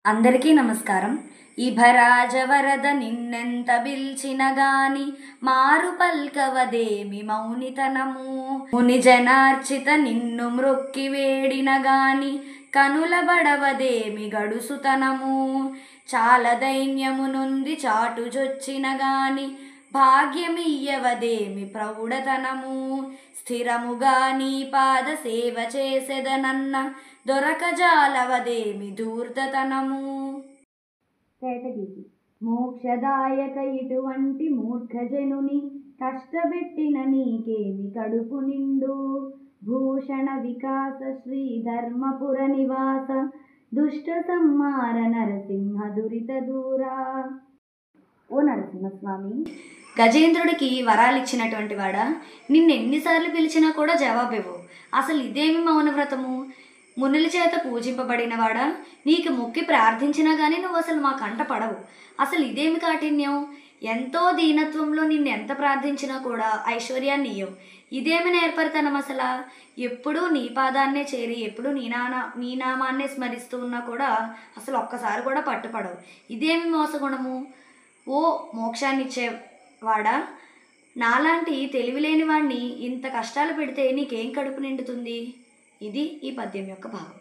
అందరికీ నమస్కారం. ఇభరాజవరద నిన్నెంత బిల్చినగాని మారు పల్కవదేమి మౌనితనము. మునిజనార్చిత నిన్ను మ్రొక్కి వేడినగాని కనుల బడవదేమి గడుసుతనము. చాలా దైన్యము నుండి చాటుజొచ్చినగాని భాగ్యమియ్యవదేమి ప్రౌఢతనము. స్థిరముగా నీ పాద సేవ చేసెదనన్న దొరకజాలవదేమి ధూర్తతనము. కేటగిరి మోక్షదాయక ఇటువంటి మూర్ఖజనుని కష్టబెట్టిన నీకేమి కడుపు నిండు. భూషణ వికాస శ్రీ ధర్మపుర నివాస దుష్ట సంహార నరసింహ దురిత దూరా. ఓ నరసింహస్వామి, గజేంద్రుడికి వరాలిచ్చినటువంటి వాడా, నిన్నెన్నిసార్లు పిలిచినా కూడా జవాబివ్వవు. అసలు ఇదేమి మౌనవ్రతము? మునుల చేత పూజింపబడినవాడా, నీకు మొక్కి ప్రార్థించినా కానీ నువ్వు అసలు మా కంట పడవు. అసలు ఇదేమి కాఠిన్యం? ఎంతో దీనత్వంలో నిన్ను ఎంత ప్రార్థించినా కూడా ఐశ్వర్యాన్ని ఇయ్యవు. ఇదేమి నేర్పరితనం? అసలు ఎప్పుడూ నీ పాదాన్నే చేరి ఎప్పుడు నీ నామాన్నే స్మరిస్తూ ఉన్నా కూడా అసలు ఒక్కసారి కూడా పట్టుపడవు. ఇదేమి మోసగుణము? ఓ మోక్షాన్నిచ్చేవాడా, నాలాంటి తెలివిలేని వాడిని ఇంత కష్టాలు పెడితే నీకేం కడుపు నిండుతుంది? ఇది ఈ పద్యం యొక్క భావం.